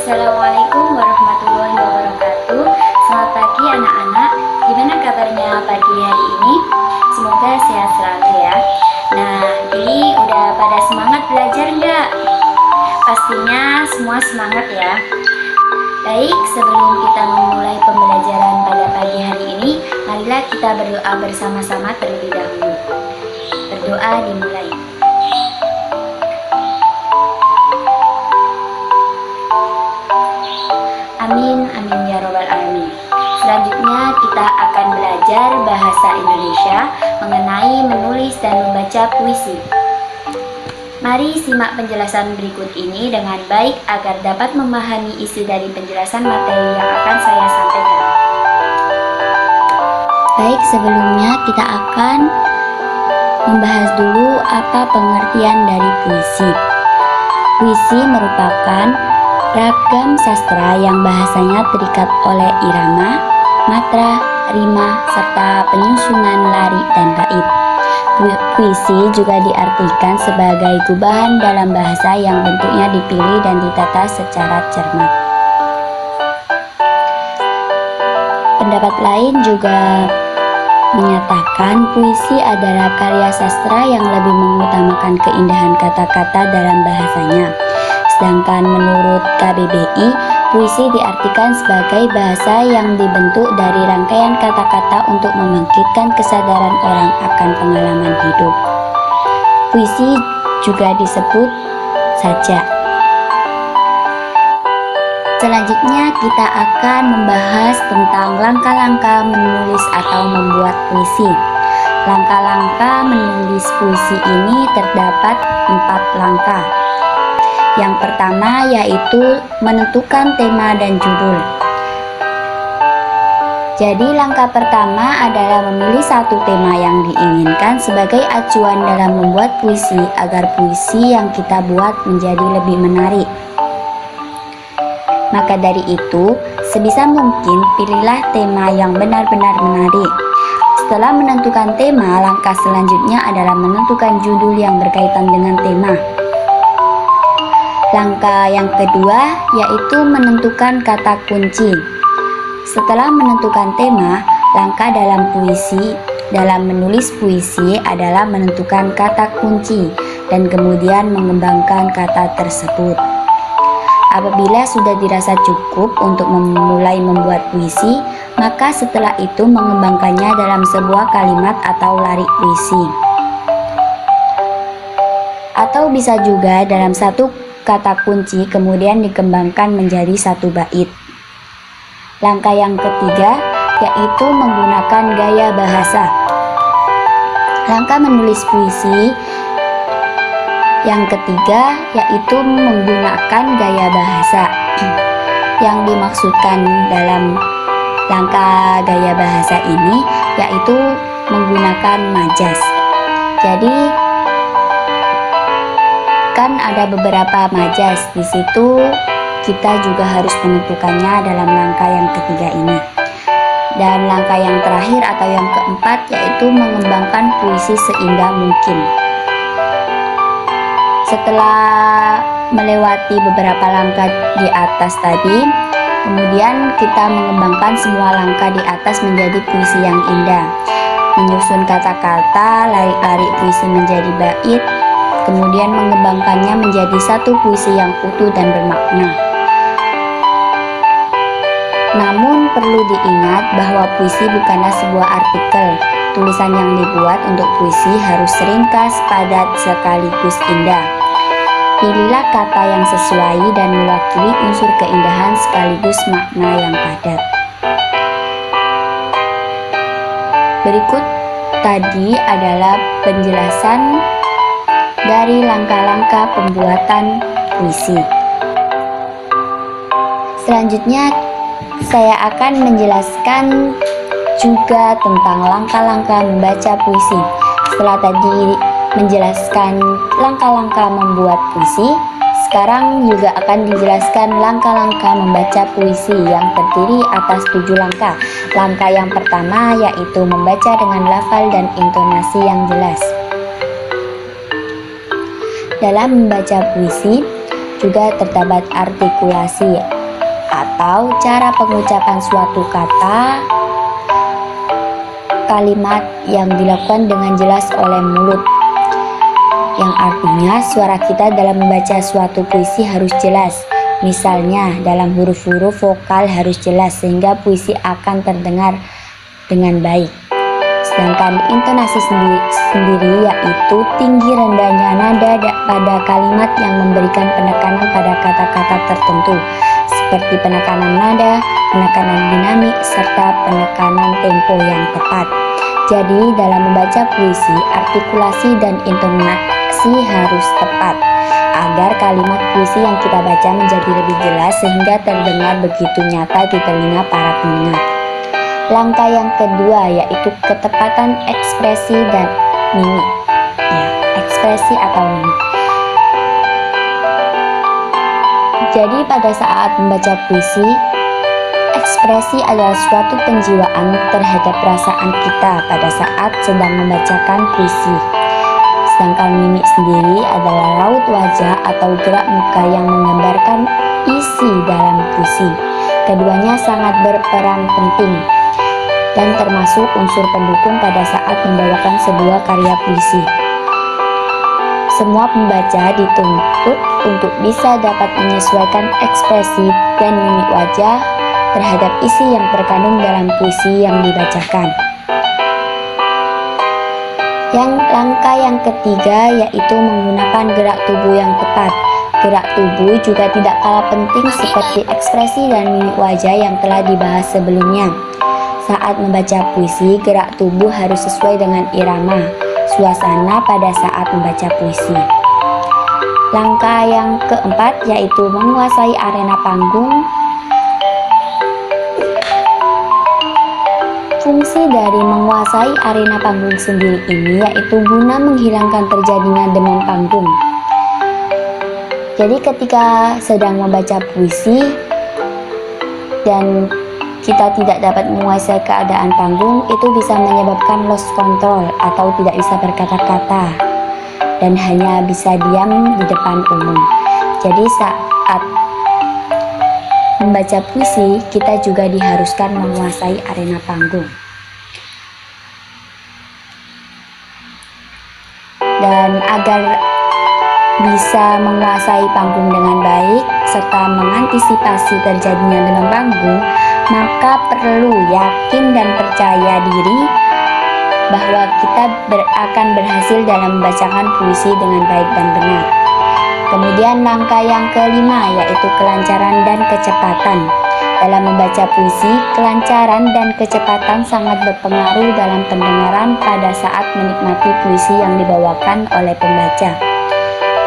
Assalamualaikum warahmatullahi wabarakatuh. Selamat pagi anak-anak. Gimana kabarnya pagi hari ini? Semoga sehat selalu ya. Nah, ini udah pada semangat belajar nggak? Pastinya semua semangat ya. Baik, sebelum kita memulai pembelajaran pada pagi hari ini, marilah kita berdoa bersama-sama terlebih dahulu. Berdoa dimulai. Amin, amin ya robbal alamin. Selanjutnya kita akan belajar bahasa Indonesia mengenai menulis dan membaca puisi. Mari simak penjelasan berikut ini dengan baik agar dapat memahami isi dari penjelasan materi yang akan saya sampaikan. Baik, sebelumnya kita akan membahas dulu apa pengertian dari puisi. Puisi merupakan ragam sastra yang bahasanya terikat oleh irama, matra, rima, serta penyusunan larik dan bait. Puisi juga diartikan sebagai gubahan dalam bahasa yang bentuknya dipilih dan ditata secara cermat. Pendapat lain juga menyatakan puisi adalah karya sastra yang lebih mengutamakan keindahan kata-kata dalam bahasanya. Sedangkan menurut KBBI, puisi diartikan sebagai bahasa yang dibentuk dari rangkaian kata-kata untuk membangkitkan kesadaran orang akan pengalaman hidup. Puisi juga disebut sajak. Selanjutnya kita akan membahas tentang langkah-langkah menulis atau membuat puisi. Langkah-langkah menulis puisi ini terdapat 4 langkah. Yang pertama yaitu menentukan tema dan judul. Jadi langkah pertama adalah memilih satu tema yang diinginkan sebagai acuan dalam membuat puisi agar puisi yang kita buat menjadi lebih menarik. Maka dari itu, sebisa mungkin pilihlah tema yang benar-benar menarik. Setelah menentukan tema, langkah selanjutnya adalah menentukan judul yang berkaitan dengan tema. Langkah yang kedua yaitu menentukan kata kunci. Setelah menentukan tema, langkah dalam menulis puisi adalah menentukan kata kunci dan kemudian mengembangkan kata tersebut. Apabila sudah dirasa cukup untuk memulai membuat puisi, maka setelah itu mengembangkannya dalam sebuah kalimat atau larik puisi. Atau bisa juga dalam satu kata kunci kemudian dikembangkan menjadi satu bait. Langkah yang ketiga yaitu menggunakan gaya bahasa. Langkah menulis puisi yang ketiga yaitu menggunakan gaya bahasa. Yang dimaksudkan dalam langkah gaya bahasa ini yaitu menggunakan majas. Jadi kan ada beberapa majas, di situ kita juga harus menentukannya dalam langkah yang ketiga ini. Dan langkah yang terakhir atau yang keempat yaitu mengembangkan puisi seindah mungkin. Setelah melewati beberapa langkah di atas tadi, kemudian kita mengembangkan semua langkah di atas menjadi puisi yang indah. Menyusun kata-kata, larik-larik puisi menjadi bait, kemudian mengembangkannya menjadi satu puisi yang utuh dan bermakna. Namun perlu diingat bahwa puisi bukanlah sebuah artikel. Tulisan yang dibuat untuk puisi harus ringkas, padat, sekaligus indah. Pilihlah kata yang sesuai dan mewakili unsur keindahan sekaligus makna yang padat. Berikut tadi adalah penjelasan dari langkah-langkah pembuatan puisi. Selanjutnya saya akan menjelaskan juga tentang langkah-langkah membaca puisi. Setelah tadi menjelaskan langkah-langkah membuat puisi, sekarang juga akan dijelaskan langkah-langkah membaca puisi yang terdiri atas 7 langkah. Langkah yang pertama yaitu membaca dengan lafal dan intonasi yang jelas. Dalam membaca puisi juga terdapat artikulasi atau cara pengucapan suatu kata, kalimat yang dilakukan dengan jelas oleh mulut, yang artinya suara kita dalam membaca suatu puisi harus jelas. Misalnya dalam huruf-huruf vokal harus jelas sehingga puisi akan terdengar dengan baik. Sedangkan intonasi sendiri yaitu tinggi rendahnya nada pada kalimat yang memberikan penekanan pada kata-kata tertentu, seperti penekanan nada, penekanan dinamik, serta penekanan tempo yang tepat. Jadi dalam membaca puisi, artikulasi dan intonasi harus tepat agar kalimat puisi yang kita baca menjadi lebih jelas sehingga terdengar begitu nyata di telinga para pendengar. Langkah yang kedua yaitu ketepatan ekspresi dan mimik. Ekspresi atau mimik. Jadi pada saat membaca puisi, ekspresi adalah suatu penjiwaan terhadap perasaan kita pada saat sedang membacakan puisi. Sedangkan mimik sendiri adalah raut wajah atau gerak muka yang menggambarkan isi dalam puisi. Keduanya sangat berperan penting dan termasuk unsur pendukung pada saat membawakan sebuah karya puisi. Semua pembaca dituntut untuk bisa dapat menyesuaikan ekspresi dan mimik wajah terhadap isi yang terkandung dalam puisi yang dibacakan. Langkah yang ketiga yaitu menggunakan gerak tubuh yang tepat. Gerak tubuh juga tidak kalah penting seperti ekspresi dan mimik wajah yang telah dibahas sebelumnya. Saat membaca puisi, gerak tubuh harus sesuai dengan irama, suasana pada saat membaca puisi. Langkah yang keempat yaitu menguasai arena panggung. Fungsi dari menguasai arena panggung sendiri ini yaitu guna menghilangkan terjadinya demam panggung. Jadi ketika sedang membaca puisi dan kita tidak dapat menguasai keadaan panggung, itu bisa menyebabkan lost control atau tidak bisa berkata-kata dan hanya bisa diam di depan umum. Jadi saat membaca puisi, kita juga diharuskan menguasai arena panggung. Dan agar bisa menguasai panggung dengan baik serta mengantisipasi terjadinya demam panggung, maka perlu yakin dan percaya diri bahwa kita akan berhasil dalam membacakan puisi dengan baik dan benar. Kemudian langkah yang kelima yaitu kelancaran dan kecepatan. Dalam membaca puisi, kelancaran dan kecepatan sangat berpengaruh dalam pendengaran pada saat menikmati puisi yang dibawakan oleh pembaca.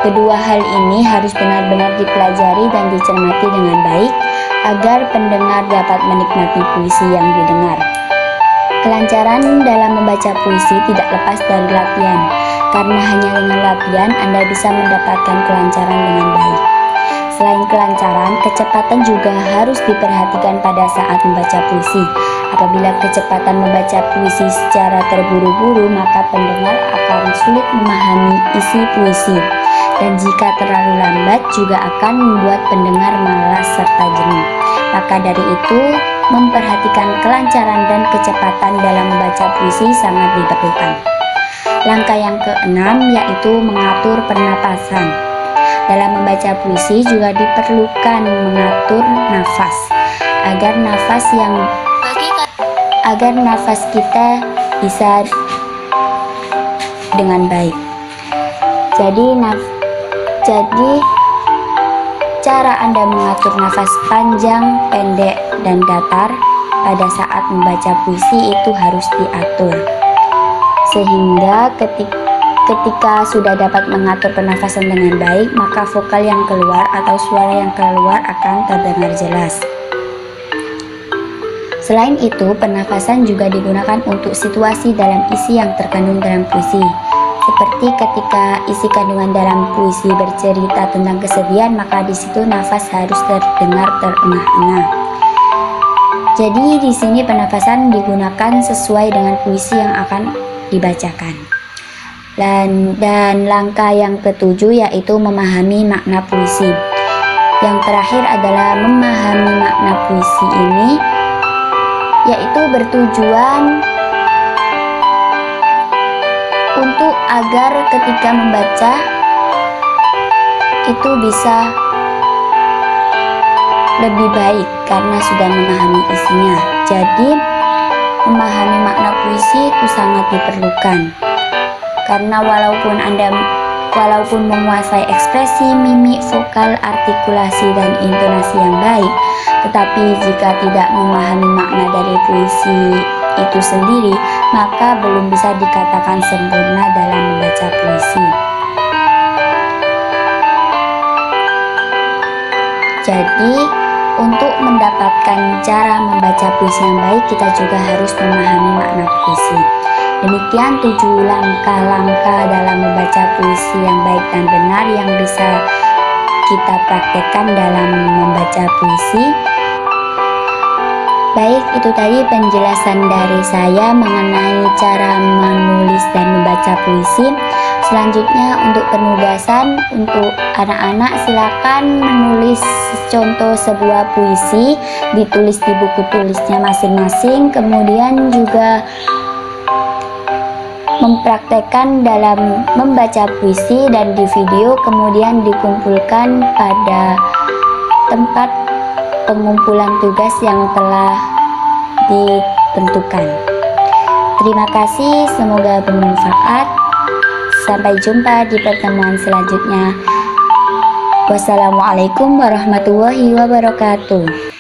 Kedua hal ini harus benar-benar dipelajari dan dicermati dengan baik agar pendengar dapat menikmati puisi yang didengar. Kelancaran dalam membaca puisi tidak lepas dari latihan, karena hanya dengan latihan Anda bisa mendapatkan kelancaran dengan baik. Selain kelancaran, kecepatan juga harus diperhatikan pada saat membaca puisi. Apabila kecepatan membaca puisi secara terburu-buru, maka pendengar akan sulit memahami isi puisi. Dan jika terlalu lambat juga akan membuat pendengar malas serta jenuh. Maka dari itu, memperhatikan kelancaran dan kecepatan dalam membaca puisi sangat diperlukan. Langkah yang keenam yaitu mengatur pernapasan. Dalam membaca puisi juga diperlukan mengatur nafas agar nafas kita bisa dengan baik. Jadi cara Anda mengatur nafas panjang, pendek, dan datar pada saat membaca puisi itu harus diatur. Sehingga ketika sudah dapat mengatur pernafasan dengan baik, maka vokal yang keluar atau suara yang keluar akan terdengar jelas. Selain itu, pernafasan juga digunakan untuk situasi dalam isi yang terkandung dalam puisi. Seperti ketika isi kandungan dalam puisi bercerita tentang kesedihan, maka di situ nafas harus terdengar terengah-engah. Jadi di sini pernafasan digunakan sesuai dengan puisi yang akan dibacakan. Dan langkah yang ketujuh yaitu memahami makna puisi. Yang terakhir adalah memahami makna puisi ini, yaitu bertujuan untuk agar ketika membaca itu bisa lebih baik karena sudah memahami isinya. Jadi memahami makna puisi itu sangat diperlukan, karena walaupun menguasai ekspresi, mimik, vokal, artikulasi, dan intonasi yang baik, tetapi jika tidak memahami makna dari puisi itu sendiri, maka belum bisa dikatakan sempurna dalam membaca puisi. Jadi, untuk mendapatkan cara membaca puisi yang baik, kita juga harus memahami makna puisi. Demikian 7 langkah-langkah dalam membaca puisi yang baik dan benar yang bisa kita praktekkan dalam membaca puisi. Baik, itu tadi penjelasan dari saya mengenai cara menulis dan membaca puisi. Selanjutnya untuk penugasan untuk anak-anak, silakan menulis contoh sebuah puisi, ditulis di buku tulisnya masing-masing, kemudian juga mempraktekkan dalam membaca puisi dan di video, kemudian dikumpulkan pada tempat pengumpulan tugas yang telah ditentukan. Terima kasih, semoga bermanfaat. Sampai jumpa di pertemuan selanjutnya. Wassalamualaikum warahmatullahi wabarakatuh.